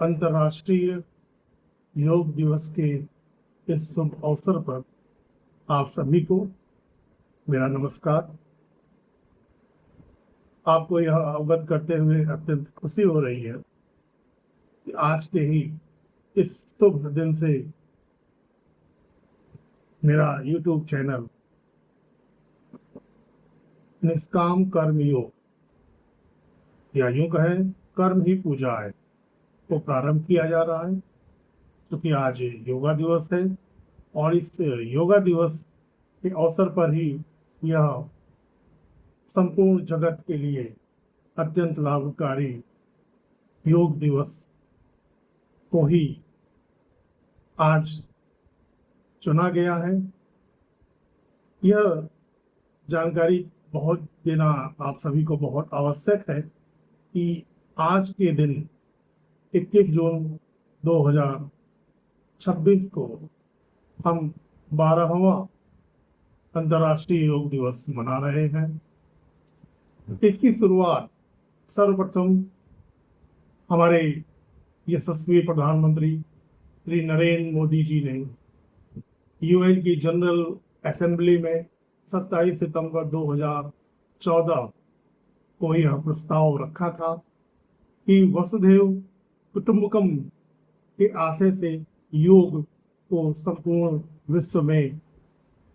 अंतर्राष्ट्रीय योग दिवस के इस शुभ अवसर पर आप सभी को मेरा नमस्कार। आपको यह अवगत करते हुए अत्यंत खुशी हो रही है कि आज के ही इस शुभ दिन से मेरा YouTube चैनल निष्काम कर्म योग, या यूं कहें कर्म ही पूजा है, तो प्रारंभ किया जा रहा है। क्योंकि आज योगा दिवस है और इस योगा दिवस के अवसर पर ही यह संपूर्ण जगत के लिए अत्यंत लाभकारी योग दिवस को ही आज चुना गया है। यह जानकारी बहुत देना आप सभी को बहुत आवश्यक है कि आज के दिन 21 जून 2026 को हम 12वां अंतर्राष्ट्रीय योग दिवस मना रहे हैं। इसकी शुरुआत सर्वप्रथम हमारे यशस्वी प्रधानमंत्री श्री नरेंद्र मोदी जी ने यूएन की जनरल असेंबली में 27 सितंबर 2014 को यह प्रस्ताव रखा था कि वसुधैव कुटुंबकम के आशय से योग को संपूर्ण विश्व में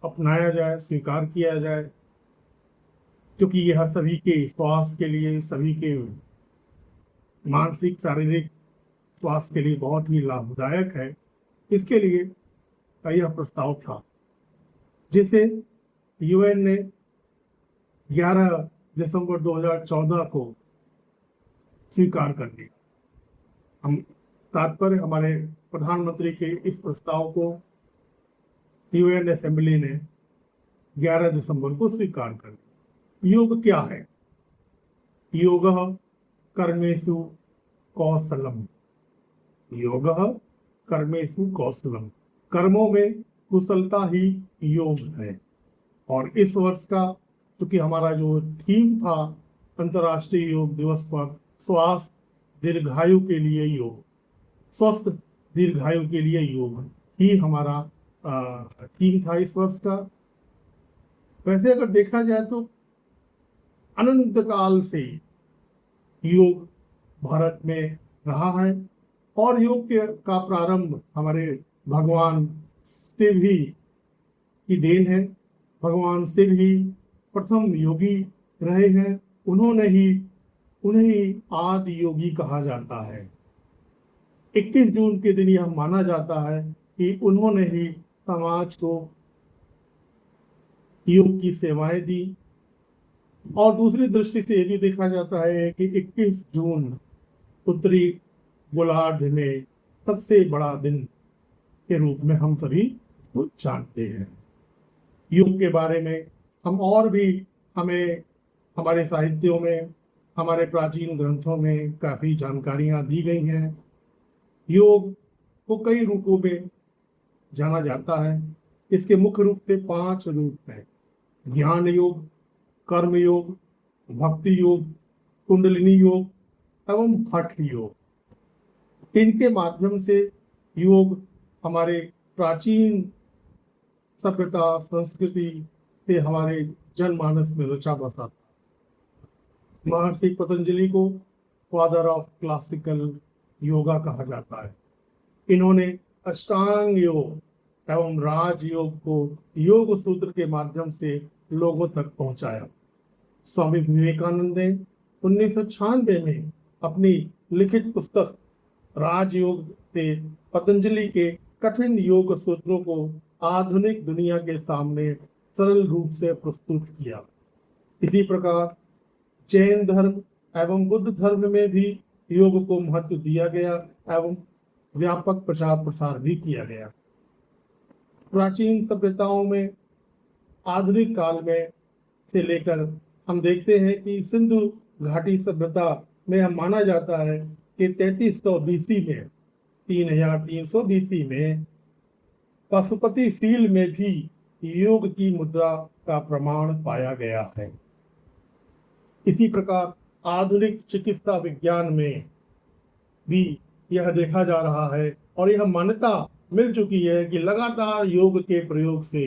अपनाया जाए, स्वीकार किया जाए, क्योंकि यह सभी के स्वास्थ्य के लिए, सभी के मानसिक शारीरिक स्वास्थ्य के लिए बहुत ही लाभदायक है। इसके लिए यह प्रस्ताव था जिसे यूएन ने 11 दिसंबर 2014 को स्वीकार कर लिया। हम तात्पर्य हमारे प्रधानमंत्री के इस प्रस्ताव को यूएन असेंबली ने 11 दिसंबर को स्वीकार कर लिया। योग क्या है? योगः कर्मेषु कौशलम। योगः कर्मेषु कौशलम। कर्मों में कुशलता ही योग है। और इस वर्ष का क्योंकि हमारा जो थीम था अंतर्राष्ट्रीय योग दिवस पर, स्वास्थ्य दीर्घायु के लिए योग, स्वस्थ दीर्घायु के लिए योग ही हमारा थीम था इस वर्ष का। वैसे अगर देखा जाए तो अनंत काल से योग भारत में रहा है और योग का प्रारंभ हमारे भगवान शिव ही की देन है। भगवान शिव ही प्रथम योगी रहे हैं। उन्हें ही आदि योगी कहा जाता है। 21 जून के दिन यह माना जाता है कि उन्होंने ही समाज को योग की सेवाएं दी। और दूसरी दृष्टि से यह भी देखा जाता है कि 21 जून उत्तरी गोलार्ध में सबसे बड़ा दिन के रूप में हम सभी को जानते हैं। योग के बारे में हम और भी हमें हमारे साहित्यों में, हमारे प्राचीन ग्रंथों में काफ़ी जानकारियाँ दी गई हैं। योग को कई रूपों में जाना जाता है। इसके मुख्य रूप से 5 रूप हैं: ज्ञान योग, कर्म योग, भक्ति योग, कुंडलिनी योग एवं हठ योग। इनके माध्यम से योग हमारे प्राचीन सभ्यता संस्कृति से हमारे जनमानस में रचा बसा था। महर्षि पतंजलि को फादर ऑफ क्लासिकल योगा कहा जाता है। इन्होंने अष्टांग योग एवं राज योग को योग सूत्र के माध्यम से लोगों तक पहुंचाया। स्वामी विवेकानंद ने 1996 में अपनी लिखित पुस्तक राजयोग से पतंजलि के कठिन योग सूत्रों को आधुनिक दुनिया के सामने सरल रूप से प्रस्तुत किया। इसी प्रकार जैन धर्म एवं बुद्ध धर्म में भी योग को महत्व दिया गया एवं व्यापक प्रचार प्रसार भी किया गया। प्राचीन सभ्यताओं में आधुनिक काल में से लेकर हम देखते हैं कि सिंधु घाटी सभ्यता में हम माना जाता है कि 3300 BC में 3300 BC में पशुपतिशील में भी योग की मुद्रा का प्रमाण पाया गया है। इसी प्रकार आधुनिक चिकित्सा विज्ञान में भी यह देखा जा रहा है और यह मान्यता मिल चुकी है कि लगातार योग के प्रयोग से,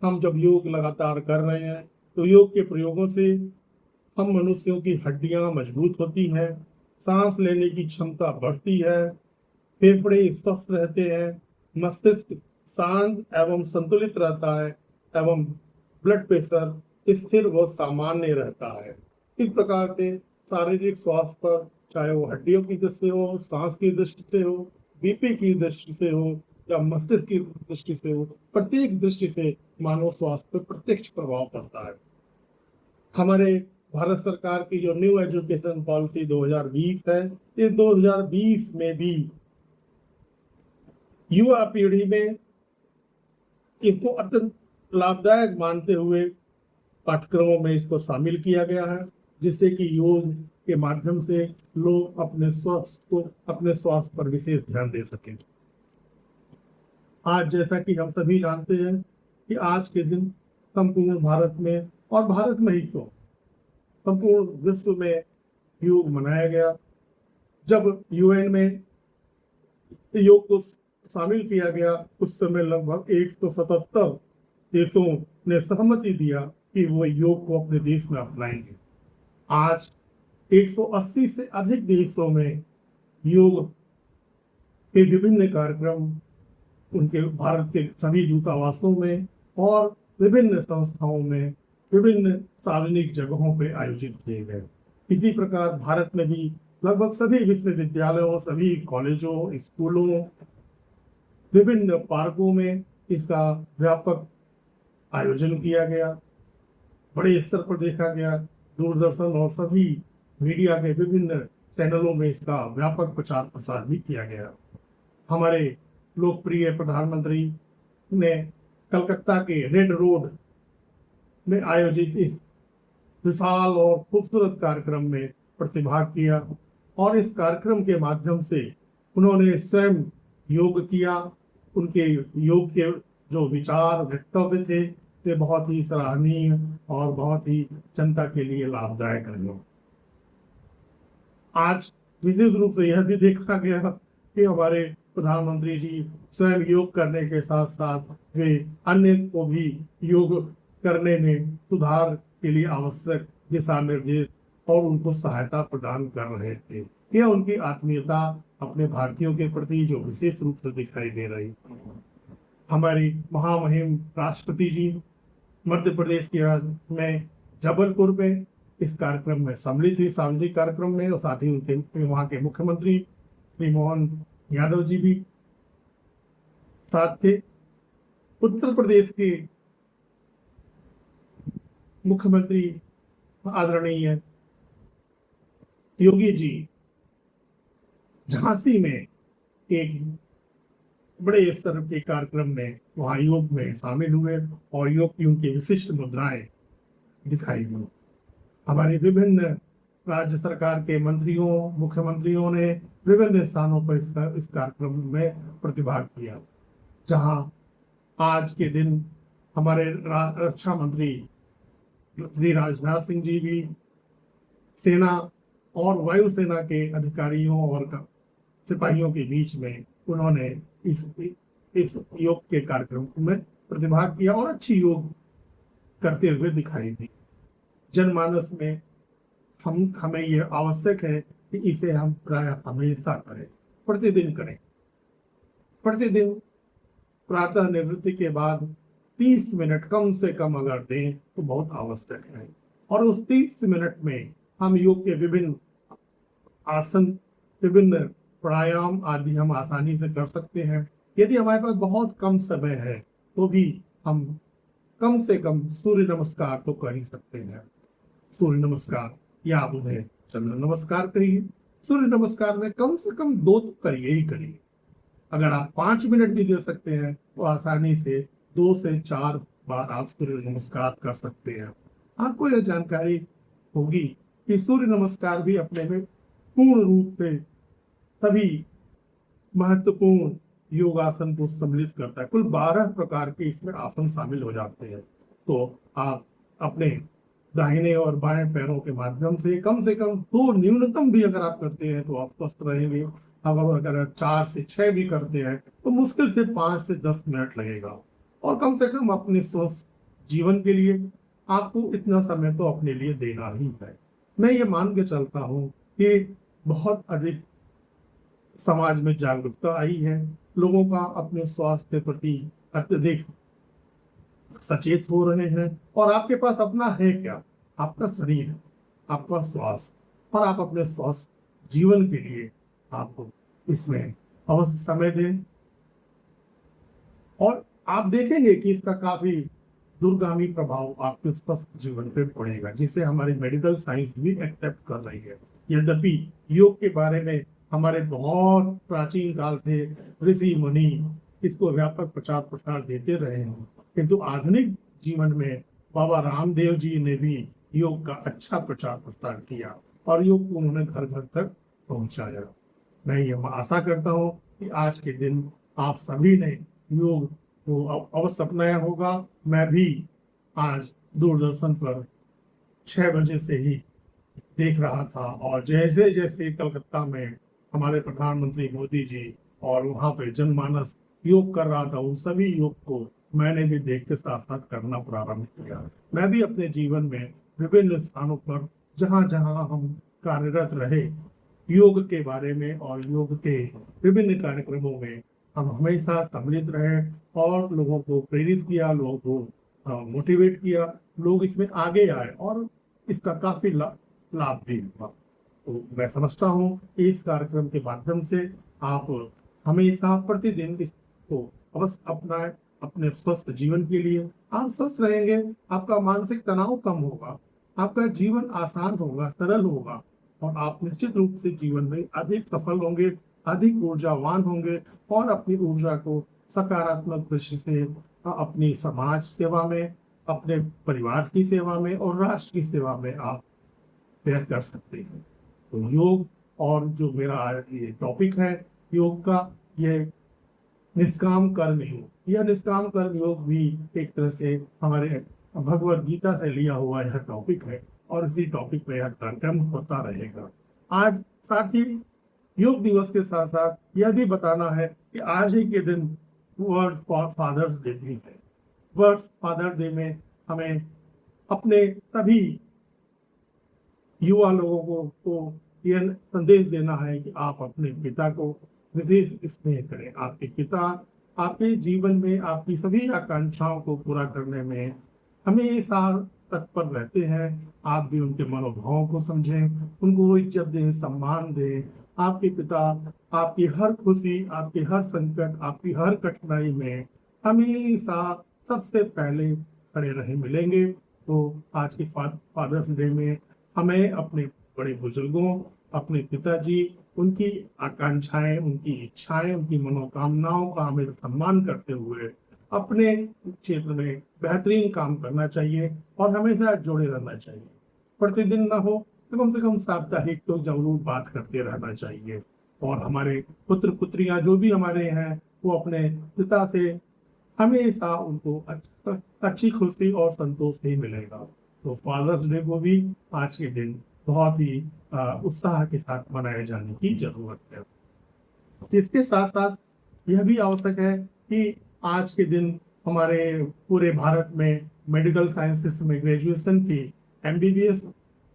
हम जब योग लगातार कर रहे हैं तो योग के प्रयोगों से हम मनुष्यों की हड्डियां मजबूत होती हैं, सांस लेने की क्षमता बढ़ती है, फेफड़े स्वस्थ रहते हैं, मस्तिष्क शांत एवं संतुलित रहता है एवं ब्लड प्रेशर स्थिर व सामान्य रहता है। इस प्रकार से शारीरिक स्वास्थ्य पर, चाहे वो हड्डियों की दृष्टि से हो, सांस की दृष्टि से हो, बीपी की दृष्टि से हो या मस्तिष्क की दृष्टि से हो, प्रत्येक दृष्टि से मानव स्वास्थ्य पर प्रत्यक्ष प्रभाव पड़ता है। हमारे भारत सरकार की जो न्यू एजुकेशन पॉलिसी 2020 है, इस 2020 में भी युवा पीढ़ी में इसको अत्यंत लाभदायक मानते हुए पाठ्यक्रमों में इसको शामिल किया गया है, जिससे कि योग के माध्यम से लोग अपने स्वास्थ्य पर विशेष ध्यान दे सकें। आज जैसा कि हम सभी जानते हैं कि आज के दिन संपूर्ण भारत में, और भारत में ही क्यों, संपूर्ण विश्व में योग मनाया गया। जब यूएन में योग को शामिल किया गया उस समय लगभग 177 देशों ने सहमति दिया कि वो योग को अपने देश में अपनाएंगे। आज 180 से अधिक देशों में योग के विभिन्न कार्यक्रम उनके भारत के सभी दूतावासों में और विभिन्न संस्थाओं में, विभिन्न सार्वजनिक जगहों पे आयोजित किए गए। इसी प्रकार भारत में भी लगभग सभी विश्वविद्यालयों, सभी कॉलेजों, स्कूलों, विभिन्न पार्कों में इसका व्यापक आयोजन किया गया, बड़े स्तर पर देखा गया। दूरदर्शन और सभी मीडिया के विभिन्न चैनलों में इसका व्यापक प्रचार प्रसार भी किया गया। हमारे लोकप्रिय प्रधानमंत्री ने कलकत्ता के रेड रोड में आयोजित इस विशाल और खूबसूरत कार्यक्रम में प्रतिभाग किया और इस कार्यक्रम के माध्यम से उन्होंने स्वयं योग किया। उनके योग के जो विचार वक्तव्य थे वे बहुत ही सराहनीय और बहुत ही जनता के लिए लाभदायक रहे। आज विशेष रूप से यह भी देखा गया कि हमारे प्रधानमंत्री जी स्वयं योग करने के साथ साथ वे अन्य को भी योग करने में सुधार के लिए आवश्यक दिशा निर्देश और उनको सहायता प्रदान कर रहे थे। यह उनकी आत्मीयता अपने भारतीयों के प्रति जो विशेष रूप से दिखाई दे रही। हमारी महामहिम राष्ट्रपति जी मध्य प्रदेश के में जबलपुर में इस कार्यक्रम में सम्मिलित हुई, सार्वजनिक कार्यक्रम में, और साथ ही उनके वहाँ के मुख्यमंत्री श्री मोहन यादव जी भी साथ थे। उत्तर प्रदेश के मुख्यमंत्री आदरणीय योगी जी झांसी में एक बड़े स्तर के कार्यक्रम में वहाँ योग में शामिल हुए और योग की उनकी विशिष्ट मुद्राएं दिखाई दी। हमारे विभिन्न राज्य सरकार के मंत्रियों, मुख्यमंत्रियों ने विभिन्न स्थानों पर इस कार्यक्रम में प्रतिभाग किया। जहां आज के दिन हमारे रक्षा मंत्री श्री राजनाथ सिंह जी भी सेना और वायुसेना के अधिकारियों और सिपाहियों के बीच में उन्होंने इस योग के कार्यक्रम में प्रतिभाग किया और अच्छी योग करते हुए दिखाई दी। जनमानस में हमें यह आवश्यक है कि इसे हम प्राय हमेशा करें, प्रतिदिन करें। प्रतिदिन प्रातः निवृत्ति के बाद 30 मिनट कम से कम अगर दें तो बहुत आवश्यक है। और उस 30 मिनट में हम योग के विभिन्न आसन, विभिन्न प्राणायाम आदि हम आसानी से कर सकते हैं। यदि हमारे पास बहुत कम समय है तो भी हम कम से कम सूर्य नमस्कार तो कर ही सकते हैं। सूर्य नमस्कार या आप उन्हें चंद्र नमस्कार कहिए। सूर्य नमस्कार में कम से कम 2 तो करिए ही करिए। अगर आप 5 मिनट भी दे सकते हैं तो आसानी से 2 से 4 बार आप सूर्य नमस्कार कर सकते हैं। आपको यह जानकारी होगी कि सूर्य नमस्कार भी अपने में पूर्ण रूप से सभी महत्वपूर्ण योगासन को सम्मिलित करता है। कुल 12 प्रकार के इसमें आसन शामिल हो जाते हैं। तो आप अपने दाहिने और बाएं पैरों के माध्यम से कम दो न्यूनतम भी अगर आप करते हैं तो आप स्वस्थ रहेंगे। अगर 4 से 6 भी करते हैं तो मुश्किल से 5 से 10 मिनट लगेगा। और कम से कम अपने स्वस्थ जीवन के लिए आपको इतना समय तो अपने लिए देना ही है। मैं ये मान के चलता हूँ कि बहुत अधिक समाज में जागरूकता आई है, लोगों का अपने स्वास्थ्य के प्रति अत्यधिक सचेत हो रहे हैं। और आपके पास अपना है क्या? आपका शरीर, आपका स्वास्थ्य, और आप अपने स्वस्थ जीवन के लिए आप इसमें अवश्य समय दें। और आप देखेंगे कि इसका काफी दूरगामी प्रभाव आपके स्वस्थ जीवन पे पड़ेगा, जिसे हमारी मेडिकल साइंस भी एक्सेप्ट कर रही है। यद्यपि योग के बारे में हमारे बहुत प्राचीन काल से ऋषि मुनि इसको व्यापक प्रचार प्रसार देते रहे हैं, किंतु आधुनिक जीवन में बाबा रामदेव जी ने भी योग का अच्छा प्रचार प्रसार किया और योग को उन्होंने घर घर तक पहुंचाया। मैं ये आशा करता हूँ कि आज के दिन आप सभी ने योग को अवश्य अपनाया होगा। मैं भी आज दूरदर्शन पर 6 बजे से ही देख रहा था, और जैसे जैसे कलकत्ता में हमारे प्रधानमंत्री मोदी जी और वहाँ पे जनमानस योग कर रहा था, उन सभी योग को मैंने भी देख के साथ साथ करना प्रारंभ किया। मैं भी अपने जीवन में विभिन्न स्थानों पर जहाँ जहाँ हम कार्यरत रहे, योग के बारे में और योग के विभिन्न कार्यक्रमों में हम हमेशा सम्मिलित रहे और लोगों को प्रेरित किया, लोगों को मोटिवेट किया, लोग इसमें आगे आए और इसका काफी लाभ भी हुआ। तो मैं समझता हूँ कि इस कार्यक्रम के माध्यम से आप हमेशा प्रतिदिन इसको अवश्य अपनाएं अपने स्वस्थ जीवन के लिए। आप स्वस्थ रहेंगे, आपका मानसिक तनाव कम होगा, आपका जीवन आसान होगा, सरल होगा, और आप निश्चित रूप से जीवन में अधिक सफल होंगे, अधिक ऊर्जावान होंगे, और अपनी ऊर्जा को सकारात्मक दृष्टि से अपनी समाज सेवा में, अपने परिवार की सेवा में और राष्ट्र की सेवा में आप व्यय कर सकते हैं। तो योग, और जो मेरा ये टॉपिक है योग का, ये निष्काम कर्म योग, यह निष्काम कर्म योग भी एक तरह से हमारे भगवत गीता से लिया हुआ यह टॉपिक है, और इसी टॉपिक पे यह कार्यक्रम होता रहेगा। आज साथ ही योग दिवस के साथ साथ यह भी बताना है कि आज ही के दिन वर्ल्ड फादर्स डे भी है। वर्ल्ड फादर डे में हमें अपने सभी युवा लोगों को यह संदेश देना है कि आप अपने पिता को विशेष स्नेह करें। आपके पिता आपके जीवन में आपकी सभी आकांक्षाओं को पूरा करने में हमेशा तत्पर रहते हैं। आप भी उनके मनोभावों को समझें, उनको इज्जत दें, सम्मान दें। आपके पिता आपकी हर खुशी, आपकी हर संकट, आपकी हर कठिनाई में हमेशा सबसे पहले खड़े रहे मिलेंगे। तो आज के फादर्स डे में हमें अपने बड़े बुजुर्गों, अपने पिताजी, उनकी आकांक्षाएं, उनकी इच्छाएं, उनकी मनोकामनाओं का हमें सम्मान करते हुए अपने क्षेत्र में बेहतरीन काम करना चाहिए और हमेशा जुड़े रहना चाहिए। प्रतिदिन ना हो तो कम से कम साप्ताहिक तो जरूर बात करते रहना चाहिए। और हमारे पुत्र पुत्रियां जो भी हमारे हैं, वो अपने पिता से हमेशा उनको अच्छी खुशी और संतोष ही मिलेगा। तो फादर्स डे को भी आज के दिन बहुत ही उत्साह के साथ मनाए जाने की जरूरत है। इसके साथ साथ यह भी आवश्यक है कि आज के दिन हमारे पूरे भारत में मेडिकल साइंसेस में ग्रेजुएशन की एमबीबीएस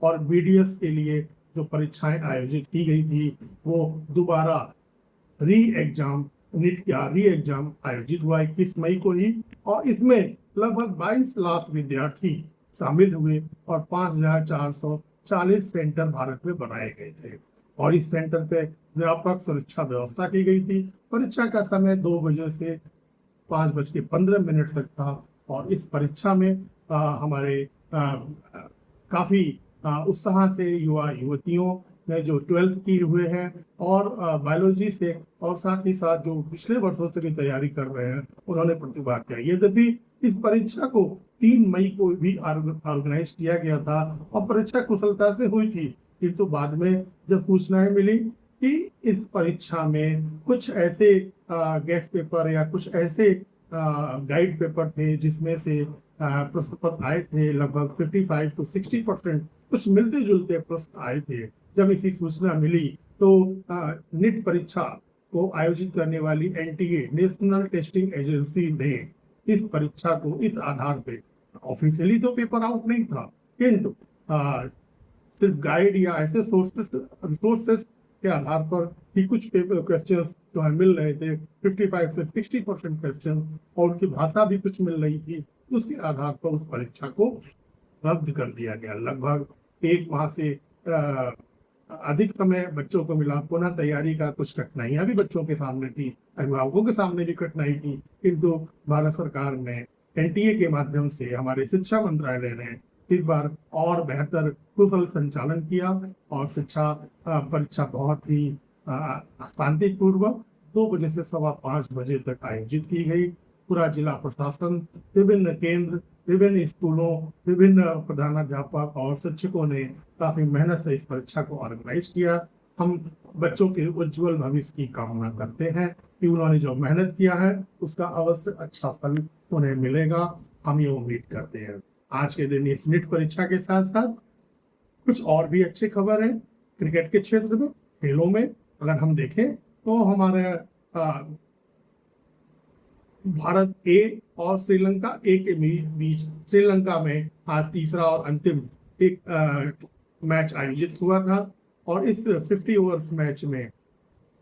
और बीडीएस के लिए जो परीक्षाएं आयोजित की गई थी, वो दोबारा नीट का री एग्जाम आयोजित हुआ 21 मई को ही, और इसमें लगभग 22 लाख विद्यार्थी शामिल हुए और 5,440 सेंटर भारत में बनाए गए थे, और इस सेंटर पे व्यापक सुरक्षा व्यवस्था की गई थी। परीक्षा का समय 2 बजे से 5:15 तक था, और इस परीक्षा में हमारे काफी उत्साह से युवा युवतियों ने जो 12th की हुए हैं और बायोलॉजी से, और साथ ही साथ जो पिछले वर्षों से भी तैयारी कर रहे हैं, उन्होंने प्रतिभाग किया। यद्यपि इस परीक्षा को 3 मई को भी ऑर्गेनाइज किया गया था और परीक्षा कुशलता से हुई थी, किंतु बाद में जब सूचनाएं मिली कि इस परीक्षा में कुछ ऐसे गेस्ट पेपर या कुछ ऐसे गाइड पेपर थे जिसमें से प्रश्न पत्र आए थे लगभग 55 to 60%, कुछ मिलते जुलते प्रश्न आए थे। जब इसी सूचना मिली तो नीट परीक्षा को आयोजित करने वाली एनटीए नेशनल टेस्टिंग एजेंसी ने इस परीक्षा को इस आधार पे, ऑफिशियली तो पेपर आउट नहीं था, किंतु सिर्फ गाइड या ऐसे रिसोर्सेस के आधार पर कि कुछ पेपर क्वेश्चन जो है मिल रहे थे 55 से 60% क्वेश्चन, और उनकी भाषा भी कुछ मिल रही थी, उसके आधार पर उस परीक्षा को रद्द कर दिया गया। लगभग एक माह से अधिक समय बच्चों को मिला। पुनः तैयारी का कुछ कठिनाइयां भी बच्चों के सामने थी, अभिभावकों के सामने भी कठिनाई थी, किंतु भारत सरकार ने एनटीए के माध्यम से, हमारे शिक्षा मंत्रालय ने इस बार और बेहतर कुशल संचालन किया और शिक्षा परीक्षा बहुत ही शांतिपूर्वक 2 बजे से 4:15 बजे तक आयोजित की गई। पूरा जिला प्रशासन, विभिन्न केंद्र, विभिन्न स्कूलों, विभिन्न प्रधानाध्यापक और शिक्षकों ने काफी मेहनत से इस परीक्षा को ऑर्गेनाइज किया। हम बच्चों के उज्जवल भविष्य की कामना करते हैं कि उन्होंने जो मेहनत किया है उसका अवश्य अच्छा फल उन्हें मिलेगा, हम ये उम्मीद करते हैं। आज के दिन इस नीट परीक्षा के साथ साथ कुछ और भी अच्छी खबर है क्रिकेट के क्षेत्र में, खेलों में। अगर हम देखें तो हमारे भारत ए और श्रीलंका ए के बीच श्रीलंका में आज तीसरा और अंतिम एक मैच आयोजित हुआ था, और इस 50 ओवर्स मैच में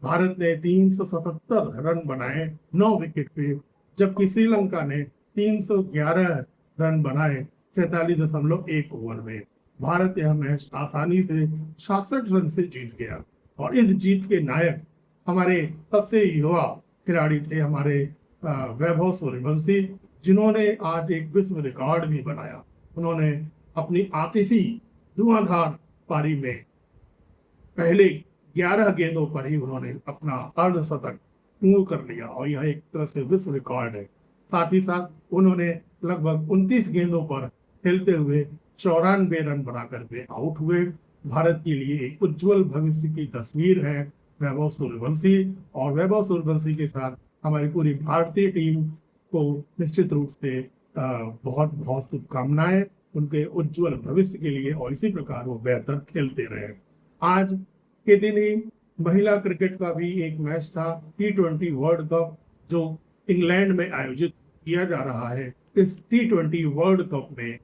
भारत ने 377 रन बनाए 9 विकेट पे, जबकि श्रीलंका ने 311 रन बनाए 47.1 ओवर में। भारत यह मैच आसानी से 66 रन से जीत गया, और इस जीत के नायक हमारे सबसे युवा खिलाड़ी थे, हमारे वैभव सूर्यवंशी, जिन्होंने आज एक विश्व रिकॉर्ड भी बनाया। उन्होंने अपनी आतिशी धुआंधार पारी में पहले 11 गेंदों पर ही उन्होंने अपना अर्धशतक पूर्ण कर लिया, और यह एक तरह से विश्व रिकॉर्ड है। साथ ही साथ उन्होंने लगभग 29 गेंदों पर खेलते हुए 94 रन बना करके आउट हुए। भारत के लिए एक उज्जवल भविष्य की तस्वीर है वैभव सूर्यवंशी, और वैभव सूर्यवंशी के साथ हमारी पूरी भारतीय टीम को निश्चित रूप से बहुत बहुत शुभकामनाएं उनके उज्जवल भविष्य के लिए, और इसी प्रकार वो बेहतर खेलते रहे। आज के दिन ही महिला क्रिकेट का भी एक मैच था, T20 वर्ल्ड कप, जो इंग्लैंड में आयोजित किया जा रहा है। इस T20 वर्ल्ड कप में,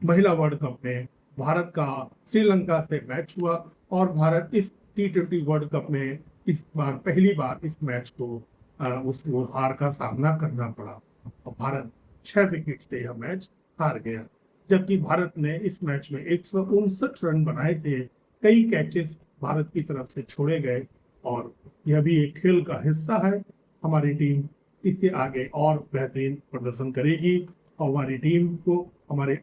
महिला वर्ल्ड कप में भारत का श्रीलंका से मैच हुआ, और भारत इस T20 वर्ल्ड कप में इस बार पहली बार इस मैच को उसको हार का सामना करना पड़ा, और भारत 6 विकेट से यह मैच हार गया। जबकि भारत ने इस मैच में 159 रन बनाए थे, कई कैचेस भारत की तरफ से छोड़े गए, और यह भी एक खेल का हिस्सा है। हमारी टीम इसके आगे और बेहतरीन प्रदर्शन करेगी, और हमारी टीम को हमारे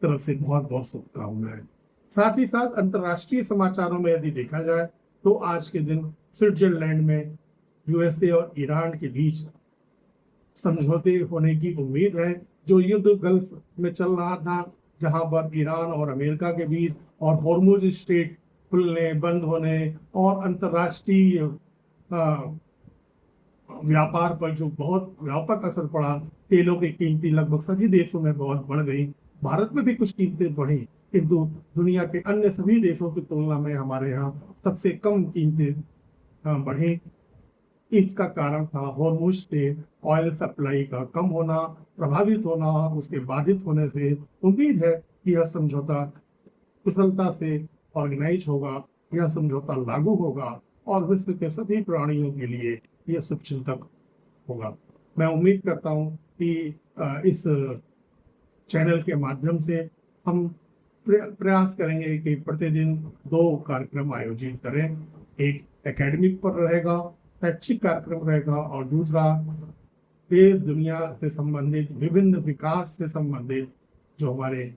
तरफ से बहुत बहुत शुभकामनाएं। साथ ही साथ अंतर्राष्ट्रीय समाचारों में यदि देखा जाए तो आज के दिन स्विट्जरलैंड में यूएसए और ईरान के बीच समझौते होने की उम्मीद है। जो युद्ध गल्फ में चल रहा था, जहां पर ईरान और अमेरिका के बीच, और हॉर्मुज स्ट्रेट खुलने बंद होने और अंतर्राष्ट्रीय व्यापार पर जो बहुत व्यापक असर पड़ा, तेलों की कीमतें लगभग सभी देशों में बहुत बढ़ गई, भारत में भी कुछ कीमतें बढ़ी, किंतु दुनिया के अन्य सभी देशों की तुलना में हमारे यहाँ सबसे कम कीमतें बढ़ी। इसका कारण था हॉर्मुज से ऑयल सप्लाई का कम होना, प्रभावित होना, उसके बाधित होने से। उम्मीद है कि यह समझौता कुशलता से ऑर्गेनाइज होगा, यह समझौता लागू होगा, और विश्व के सभी प्राणियों के लिए यह शुभचिंतक होगा। मैं उम्मीद करता हूँ कि इस चैनल के माध्यम से हम प्रयास करेंगे कि प्रतिदिन 2 कार्यक्रम आयोजित करें। एक एकेडमिक पर रहेगा, शैक्षिक कार्यक्रम रहेगा, और दूसरा देश दुनिया से संबंधित, विभिन्न विकास से संबंधित जो हमारे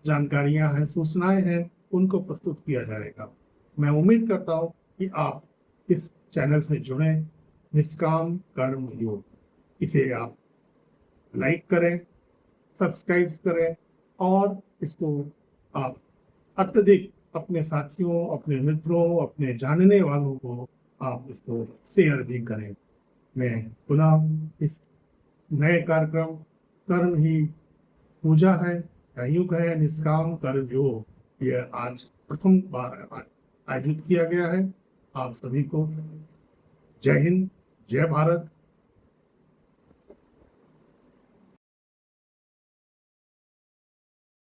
जानकारियां हैं, सूचनाएं हैं, उनको प्रस्तुत किया जाएगा। मैं उम्मीद करता हूं कि आप इस चैनल से जुड़ें। निष्काम कर्म योग, इसे आप लाइक करें, सब्सक्राइब करें, और इसको आप अत्यधिक अपने साथियों, अपने मित्रों, अपने जानने वालों को आप इसको शेयर भी करें। मैं पुनः इस नए कार्यक्रम कर्म ही पूजा है, या यूं कहें निष्काम कर्म योग, यह आज प्रथम बार आयोजित किया गया है। आप सभी को जय हिंद, जय भारत।